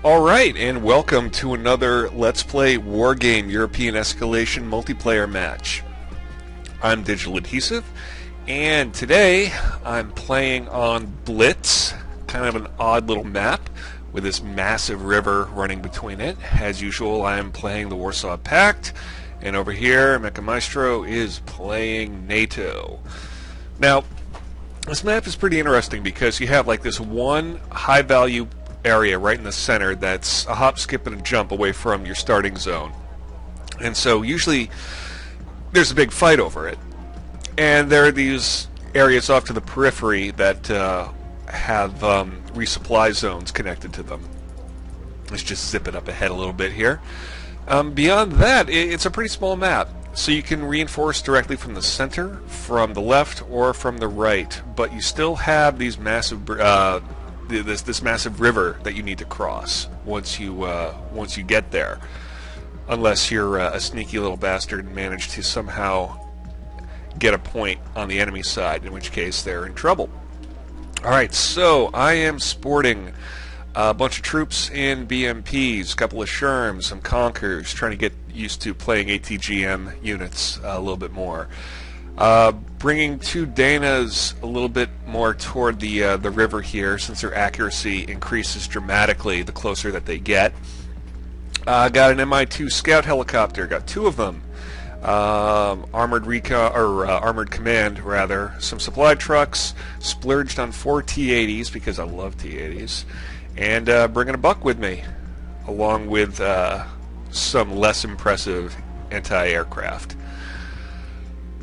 Alright, and welcome to another Let's Play Wargame European Escalation multiplayer match. I'm DigitalAdhesive, and today I'm playing on Blitz, kind of an odd little map with this massive river running between it. As usual, I am playing the Warsaw Pact, and over here, Mecha Maestro is playing NATO. Now, this map is pretty interesting because you have like this one high-value area right in the center that's a hop, skip, and a jump away from your starting zone. And so usually there's a big fight over it. And there are these areas off to the periphery that have resupply zones connected to them. Let's just zip it up ahead a little bit here. Beyond that, it's a pretty small map. So you can reinforce directly from the center, from the left, or from the right. But you still have these massive this massive river that you need to cross once you get there, unless you're a sneaky little bastard and manage to somehow get a point on the enemy side, in which case they're in trouble. Alright, so I am sporting a bunch of troops in BMPs, a couple of Sherms, some Conkers, trying to get used to playing ATGM units a little bit more. Bringing two Danas a little bit more toward the river here, since their accuracy increases dramatically the closer that they get. Got an Mi-2 scout helicopter, got two of them. Armored recon or armored command rather. Some supply trucks. Splurged on 4 T-80s because I love T-80s, and bringing a buck with me, along with some less impressive anti-aircraft.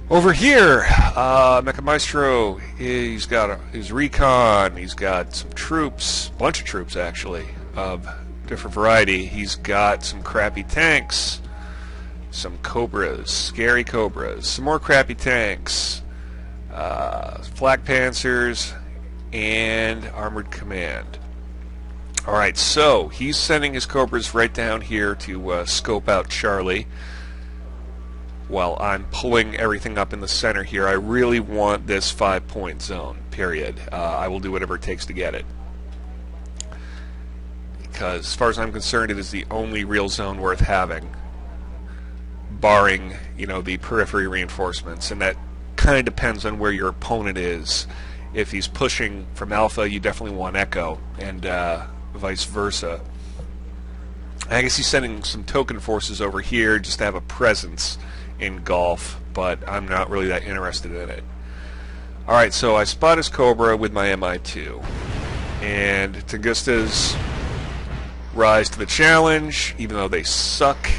Over here, Mecha Maestro, he's got his recon, he's got some troops, a bunch of troops actually, of different variety. He's got some crappy tanks, some Cobras, scary Cobras, some more crappy tanks, flak panzers, and armored command. Alright, so he's sending his Cobras right down here to scope out Charlie, while I'm pulling everything up in the center here. I really want this 5-point zone, period. I will do whatever it takes to get it, because as far as I'm concerned, it is the only real zone worth having, barring, you know, the periphery reinforcements, and that kind of depends on where your opponent is. If he's pushing from Alpha, you definitely want Echo, and vice versa. I guess he's sending some token forces over here just to have a presence in Gulf, but I'm not really that interested in it. Alright, so I spot his Cobra with my Mi-2, and Tungusta's rise to the challenge, even though they suck.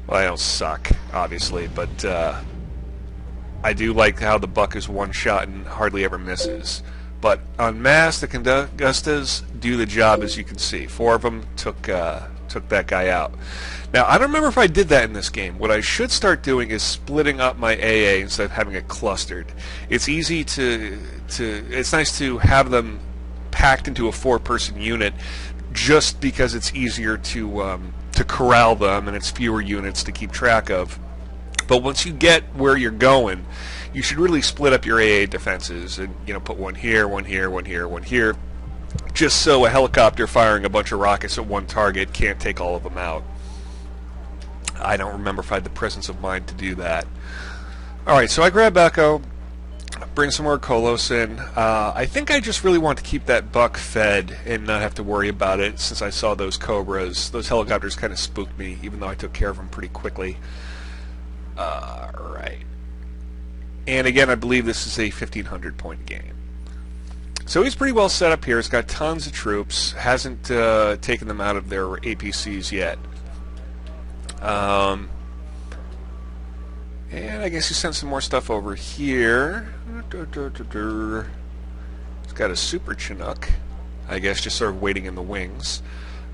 Well, I don't suck, obviously, but I do like how the buck is one shot and hardly ever misses. But en masse, the Tungustas do the job, as you can see. 4 of them took that guy out. Now, I don't remember if I did that in this game. What I should start doing is splitting up my AA instead of having it clustered. It's easy it's nice to have them packed into a 4-person unit, just because it's easier to corral them, and it's fewer units to keep track of. But once you get where you're going, you should really split up your AA defenses and, you know, put one here, one here, one here, one here, just so a helicopter firing a bunch of rockets at one target can't take all of them out. I don't remember if I had the presence of mind to do that. Alright, so I grab Echo, bring some more Kolos in. I think I just really want to keep that buck fed and not have to worry about it, since I saw those Cobras. Those helicopters kind of spooked me, even though I took care of them pretty quickly. Alright. And again, I believe this is a 1,500 point game. So he's pretty well set up here. He's got tons of troops. Hasn't taken them out of their APCs yet. And I guess he sent some more stuff over here. He's got a Super Chinook, I guess, just sort of waiting in the wings.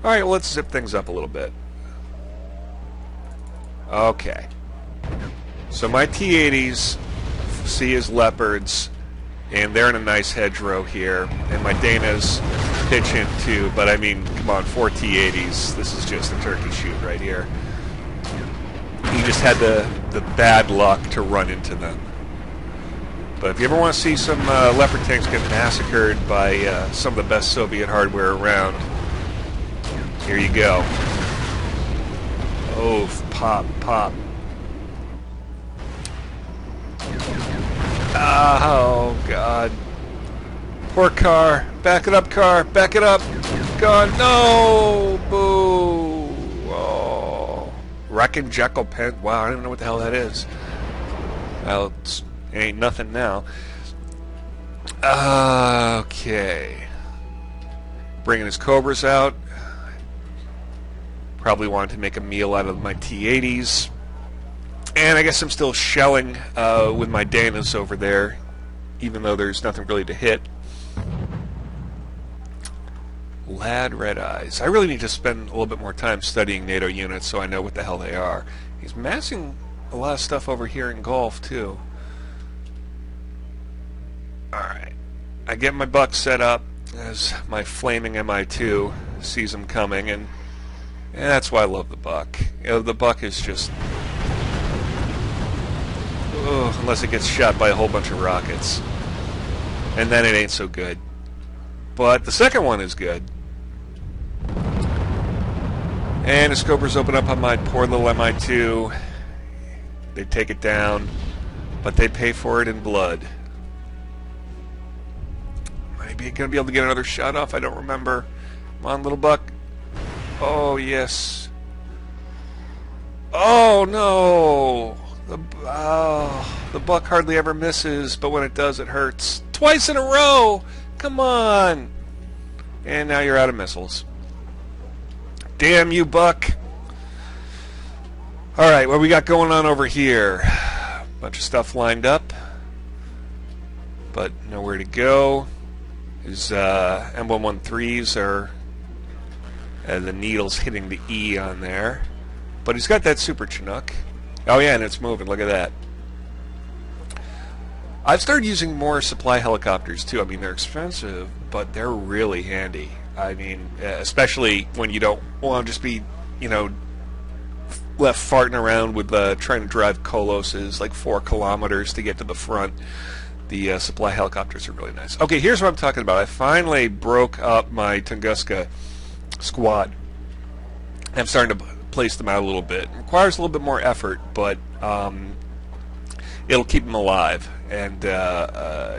Alright, well, let's zip things up a little bit. Okay. So my T-80s see his Leopards, and they're in a nice hedgerow here, and my Danas pitch in too, but I mean, come on, 4 T-80s, this is just a turkey shoot right here. He just had the bad luck to run into them. But if you ever want to see some Leopard tanks get massacred by some of the best Soviet hardware around, Here you go. Oh, pop, pop. Oh, God. Poor car. Back it up, car. Back it up. God, no! Boo! Oh. Wrecking Jekyll Pen. Wow, I don't even know what the hell that is. Well, it ain't nothing now. Okay. Bringing his Cobras out. Probably wanted to make a meal out of my T-80s. And I guess I'm still shelling with my Danas over there, even though there's nothing really to hit. Lad Red Eyes. I really need to spend a little bit more time studying NATO units so I know what the hell they are. He's massing a lot of stuff over here in Gulf, too. Alright. I get my buck set up as my flaming MI2 sees him coming, and that's why I love the buck. You know, the buck is just... Ugh, unless it gets shot by a whole bunch of rockets. And then it ain't so good. But the second one is good. And the scopers open up on my poor little MI2. They take it down, but they pay for it in blood. Maybe gonna be able to get another shot off. I don't remember. Come on, little buck. Oh yes. Oh no. The buck hardly ever misses, but when it does, it hurts. Twice in a row. Come on. And now you're out of missiles. Damn you, buck. Alright, what we got going on over here? Bunch of stuff lined up, but nowhere to go. His M113s are the needles hitting the E on there. But he's got that Super Chinook. Oh yeah, and it's moving. Look at that. I've started using more supply helicopters too. I mean, they're expensive, but they're really handy. I mean, especially when you don't want to just be, you know, left farting around with trying to drive Colosses like 4 kilometers to get to the front. The supply helicopters are really nice. Okay, here's what I'm talking about. I finally broke up my Tunguska squad. I'm starting to place them out a little bit. It requires a little bit more effort, but it'll keep them alive, and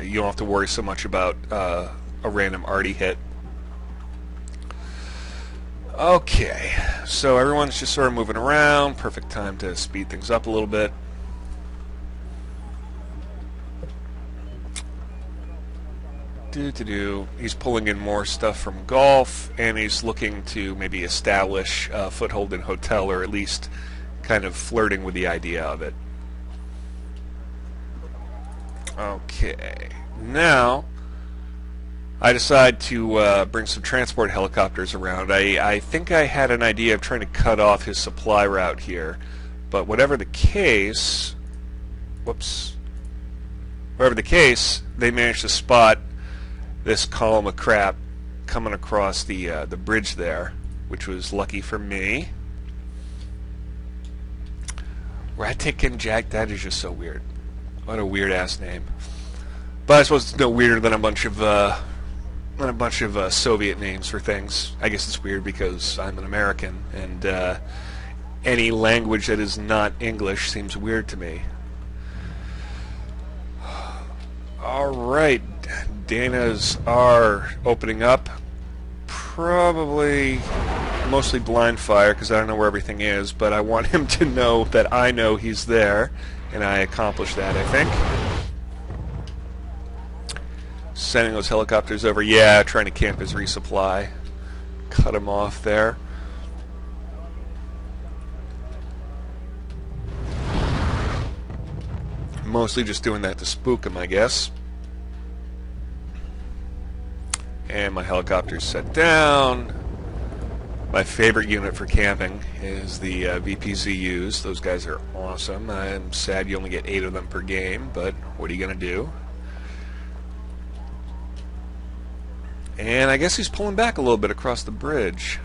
you don't have to worry so much about a random arty hit. Okay, so everyone's just sort of moving around. Perfect time to speed things up a little bit. He's pulling in more stuff from Gulf, and he's looking to maybe establish a foothold in Hotel, or at least kind of flirting with the idea of it. Okay, now I decide to bring some transport helicopters around. I think I had an idea of trying to cut off his supply route here, but whatever the case, whatever the case, they managed to spot this column of crap coming across the bridge there, which was lucky for me. Ratikin Jack, that is just so weird. What a weird ass name. But I suppose it's no weirder than a bunch of Soviet names for things. I guess it's weird because I'm an American, and any language that is not English seems weird to me. Alright, Danas are opening up. Probably mostly blind fire because I don't know where everything is, but I want him to know that I know he's there, and I accomplished that, I think. Sending those helicopters over. Yeah, trying to camp his resupply. Cut him off there. Mostly just doing that to spook him, I guess. And my helicopter's set down. My favorite unit for camping is the VPZUs. Those guys are awesome. I'm sad you only get 8 of them per game, but what are you going to do? And I guess he's pulling back a little bit across the bridge.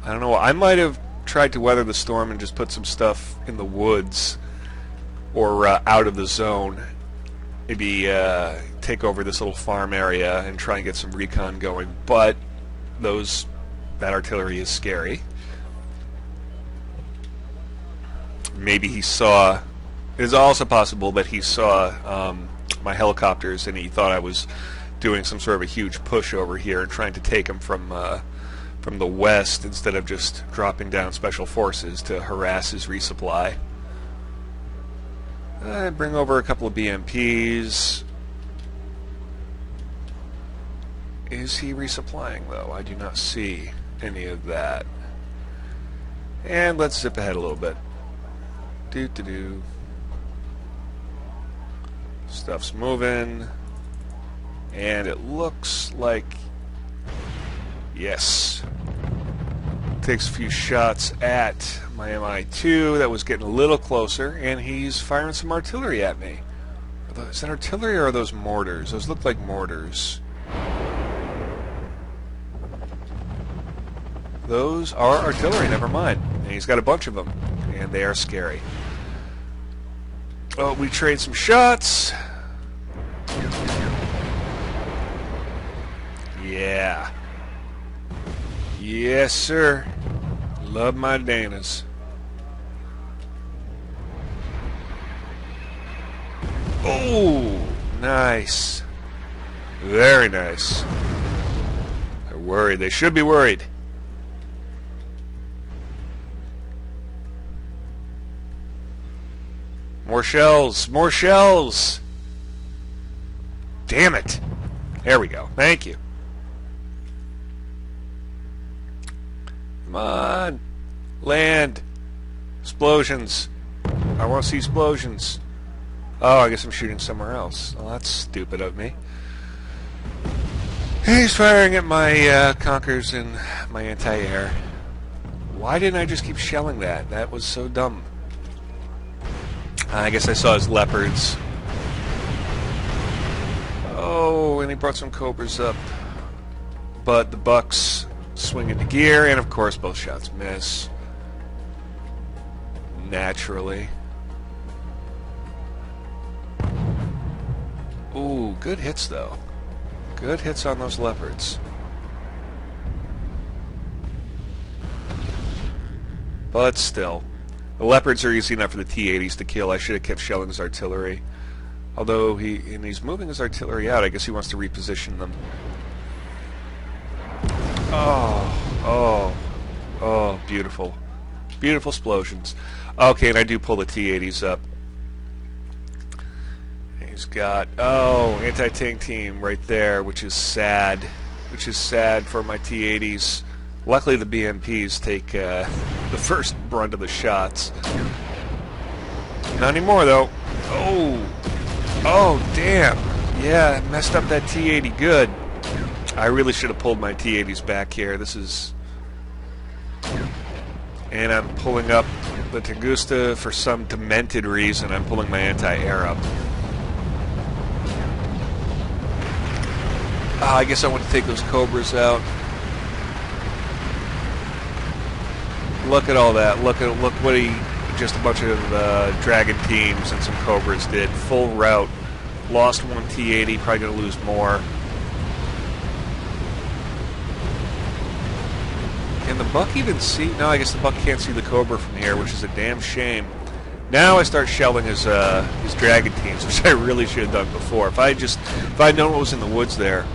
I don't know. I might have tried to weather the storm and just put some stuff in the woods or out of the zone. Maybe take over this little farm area and try and get some recon going. But those that artillery is scary. Maybe he saw... It is also possible that he saw my helicopters and he thought I was doing some sort of a huge push over here and trying to take him from the west instead of just dropping down special forces to harass his resupply. Bring over a couple of BMPs. Is he resupplying, though? I do not see any of that. And let's zip ahead a little bit. Do-do-do. Stuff's moving. And it looks like... Yes. Takes a few shots at my MI2 that was getting a little closer, and he's firing some artillery at me. Is that artillery or are those mortars? Those look like mortars. Those are artillery, never mind. And he's got a bunch of them, and they are scary. Oh, we trade some shots. Yeah. Yes, sir. Love my Danas. Oh, nice. Very nice. They're worried. They should be worried. More shells. More shells. Damn it. There we go. Thank you. Come on. Land. Explosions. I want to see explosions. Oh, I guess I'm shooting somewhere else. Well, that's stupid of me. He's firing at my Conkers and my anti-air. Why didn't I just keep shelling that? That was so dumb. I guess I saw his Leopards. Oh, and he brought some Cobras up. But the Bucks swing into gear, and of course both shots miss. Naturally. Ooh, good hits though. Good hits on those Leopards. But still. The Leopards are easy enough for the T-80s to kill. I should have kept shelling his artillery. Although he's moving his artillery out. I guess he wants to reposition them. Oh, beautiful. Beautiful explosions. Okay, and I do pull the T-80s up. He's got, anti-tank team right there, which is sad. Which is sad for my T-80s. Luckily the BMPs take the first brunt of the shots. Not anymore, though. Oh, damn. Yeah, messed up that T-80 good. I really should have pulled my T-80s back here. This is... And I'm pulling up the Tunguska for some demented reason. I'm pulling my anti-air up. I guess I want to take those Cobras out. Look at all that. Look what just a bunch of Dragon teams and some Cobras did. Full rout. Lost one T-80, probably going to lose more. Can the Buck even see? No, I guess the Buck can't see the Cobra from here, which is a damn shame. Now I start shelling his Dragon teams, which I really should have done before. If I'd known what was in the woods there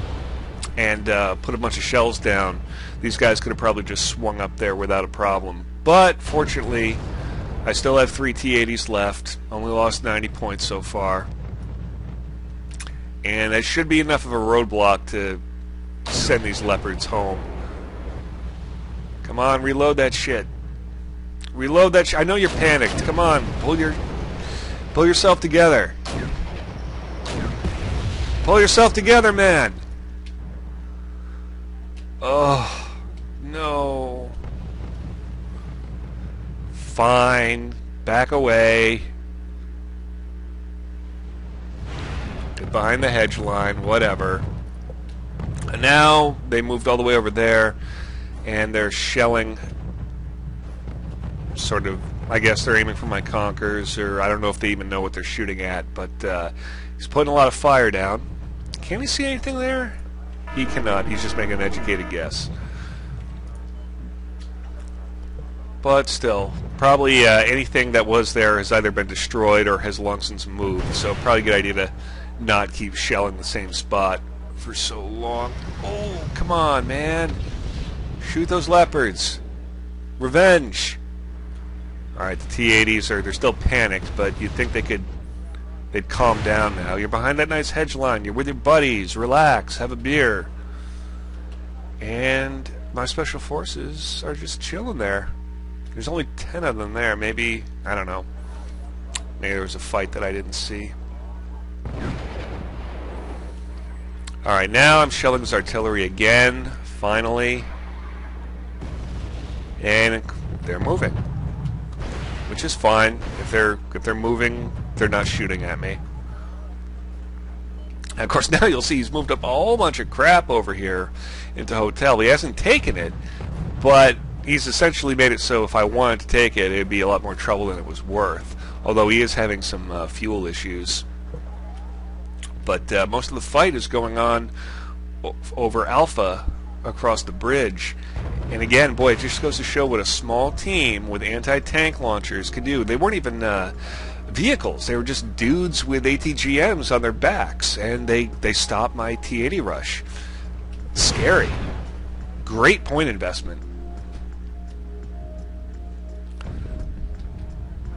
and put a bunch of shells down, these guys could have probably just swung up there without a problem. But fortunately, I still have 3 T-80s left. Only lost 90 points so far. And that should be enough of a roadblock to send these Leopards home. Come on, reload that shit. Reload that shit. I know you're panicked. Come on, pull yourself together. Pull yourself together, man. Oh, no. Fine. Back away. Get behind the hedge line, whatever. And now they moved all the way over there, and they're shelling, sort of, I guess they're aiming for my Conkers, or I don't know if they even know what they're shooting at, but he's putting a lot of fire down. Can he see anything there? He cannot. He's just making an educated guess. but still, probably anything that was there has either been destroyed or has long since moved, so probably a good idea to not keep shelling the same spot for so long. Oh, come on, man. Shoot those leopards. Revenge. Alright, the T-80s they're still panicked, but you'd think they'd calm down now. You're behind that nice hedge line. You're with your buddies. Relax. Have a beer. And my special forces are just chilling there. There's only 10 of them there. Maybe, I don't know. Maybe there was a fight that I didn't see. Alright, now I'm shelling his artillery again, finally. And they're moving. Which is fine. If they're moving, they're not shooting at me. And of course now you'll see he's moved up a whole bunch of crap over here into hotel. He hasn't taken it, but he's essentially made it so if I wanted to take it, it'd be a lot more trouble than it was worth. Although he is having some fuel issues. But most of the fight is going on over Alpha across the bridge. And again, boy, it just goes to show what a small team with anti-tank launchers can do. They weren't even vehicles. They were just dudes with ATGMs on their backs. And they stopped my T-80 rush. Scary. Great point investment.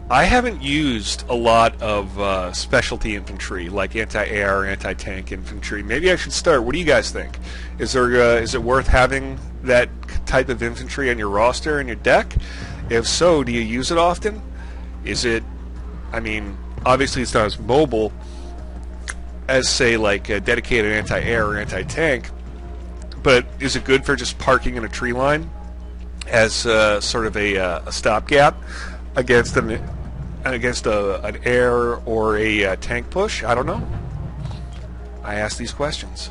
I haven't used a lot of specialty infantry, like anti-air or anti-tank infantry. Maybe I should start. What do you guys think? Is it worth having that type of infantry on your roster and your deck? If so, do you use it often? Is it, I mean, obviously it's not as mobile as, say, like a dedicated anti-air or anti-tank, but is it good for just parking in a tree line as sort of a stopgap against an air or a tank push? I don't know. I ask these questions.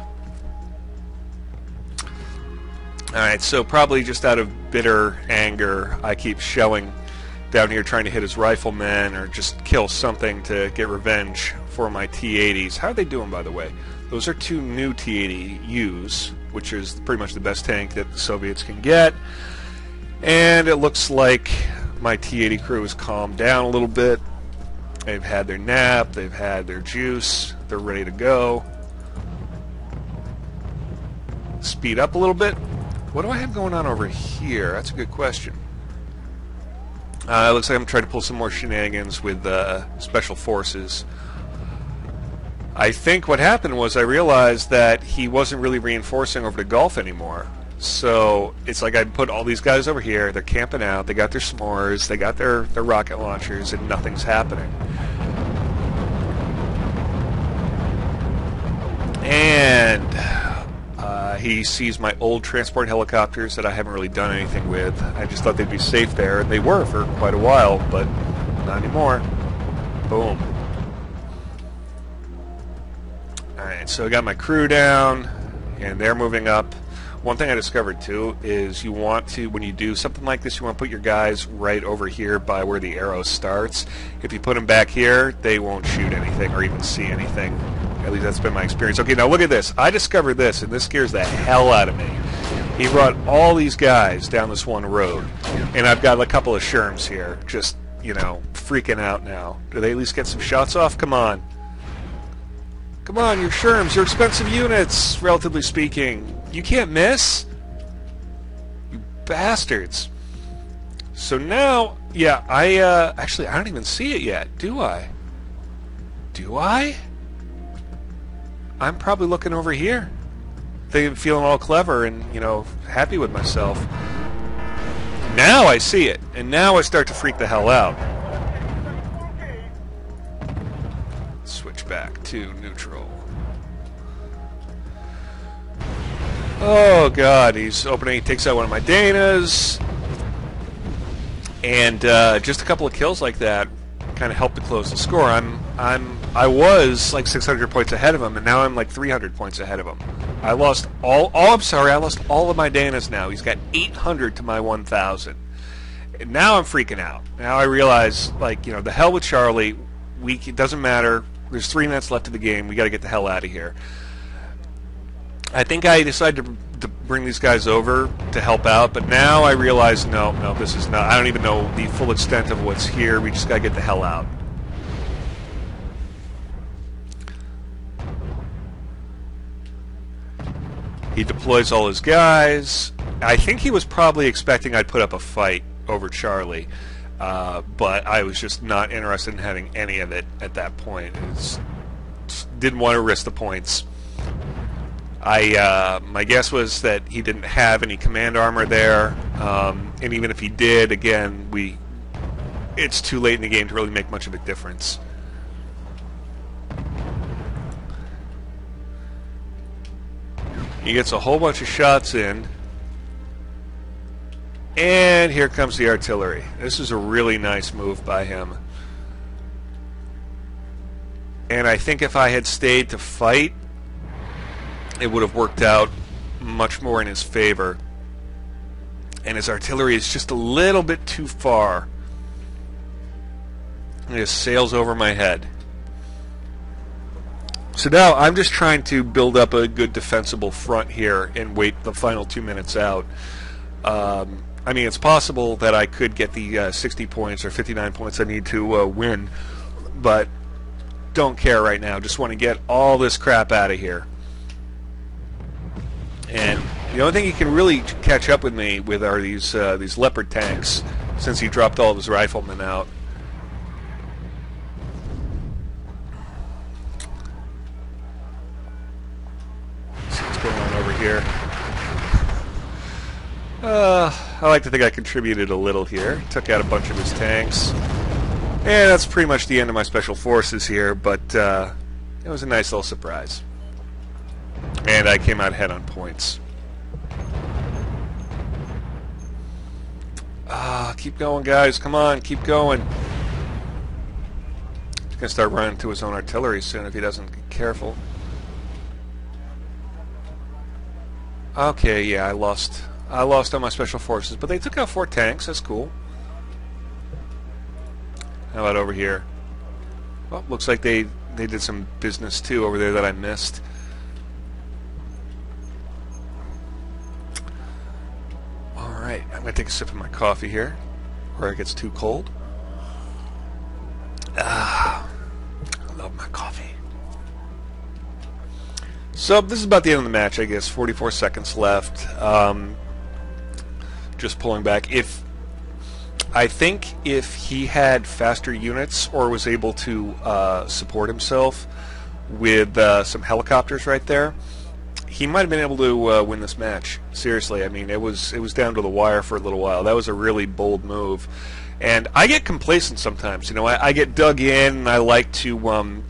Alright, so probably just out of bitter anger, I keep shelling down here trying to hit his riflemen or just kill something to get revenge for my T-80s. How are they doing, by the way? Those are two new T-80Us, which is pretty much the best tank that the Soviets can get. And it looks like my T-80 crew has calmed down a little bit. They've had their nap, they've had their juice, they're ready to go. Speed up a little bit. What do I have going on over here? That's a good question. It looks like I'm trying to pull some more shenanigans with special forces. I think what happened was I realized that he wasn't really reinforcing over the Gulf anymore. So it's like I put all these guys over here, they're camping out, they got their s'mores, they got their rocket launchers, and nothing's happening. And he sees my old transport helicopters that I haven't really done anything with. I just thought they'd be safe there, and they were for quite a while, but not anymore. Boom. Alright, so I got my crew down, and they're moving up. One thing I discovered too is you want to, when you do something like this, you want to put your guys right over here by where the arrow starts. If you put them back here, they won't shoot anything or even see anything. At least that's been my experience. Okay, now look at this. I discovered this, and this scares the hell out of me. He brought all these guys down this one road, and I've got a couple of Sherms here, just, you know, freaking out now. Do they at least get some shots off? Come on. Come on, your Sherms, your expensive units, relatively speaking. You can't miss. You bastards. So now, yeah, actually, I don't even see it yet, do I? Do I? I'm probably looking over here. Feeling all clever and, you know, happy with myself. Now I see it, and now I start to freak the hell out. Switch back to neutral. Oh god, he's opening, he takes out one of my Danas. And just a couple of kills like that kind of helped to close the score. I was like 600 points ahead of him, and now I'm like 300 points ahead of him. I lost I lost all of my Danas now. He's got 800 to my 1,000. And now I'm freaking out. Now I realize, like, you know, the hell with Charlie. It doesn't matter. There's 3 minutes left of the game. We got to get the hell out of here. I think I decided to to bring these guys over to help out, but now I realize, no, this is not. I don't even know the full extent of what's here. We just got to get the hell out. He deploys all his guys. I think he was probably expecting I'd put up a fight over Charlie, but I was just not interested in having any of it at that point. Didn't want to risk the points. My guess was that he didn't have any command armor there, and even if he did, again, it's too late in the game to really make much of a difference. He gets a whole bunch of shots in, and here comes the artillery. This is a really nice move by him. And I think if I had stayed to fight, it would have worked out much more in his favor. And his artillery is just a little bit too far. It just sails over my head. So now I'm just trying to build up a good defensible front here and wait the final 2 minutes out. I mean, it's possible that I could get the 60 points or 59 points I need to win, but don't care right now. Just want to get all this crap out of here. And the only thing he can really catch up with me with are these Leopard tanks, since he dropped all of his riflemen out. Going on over here. I like to think I contributed a little here. Took out a bunch of his tanks. And that's pretty much the end of my special forces here, but it was a nice little surprise. And I came out ahead on points. Keep going, guys. Come on, keep going. He's going to start running into his own artillery soon if he doesn't get careful. Okay, yeah, I lost all my special forces, but they took out 4 tanks. That's cool. How about over here? Well, looks like they did some business too over there that I missed. All right, I'm gonna take a sip of my coffee here, before it gets too cold. I love my coffee. So this is about the end of the match, I guess. 44 seconds left. Just pulling back. I think if he had faster units or was able to support himself with some helicopters right there, he might have been able to win this match. Seriously, I mean, it was down to the wire for a little while. That was a really bold move. And I get complacent sometimes. You know, I get dug in, and I like to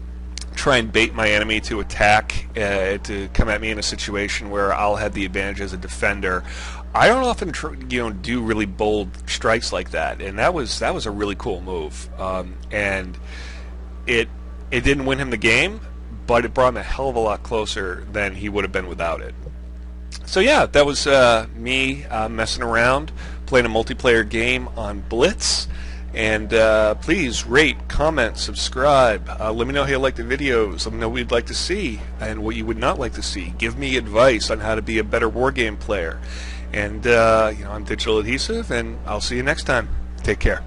try and bait my enemy to attack, to come at me in a situation where I'll have the advantage as a defender. I don't often do really bold strikes like that, and that was a really cool move. And it didn't win him the game, but it brought him a hell of a lot closer than he would have been without it. So yeah, that was me messing around, playing a multiplayer game on Blitz. And please rate, comment, subscribe. Let me know how you like the videos. Let me know what you'd like to see and what you would not like to see. Give me advice on how to be a better Wargame player. And I'm DigitalAdhesive, and I'll see you next time. Take care.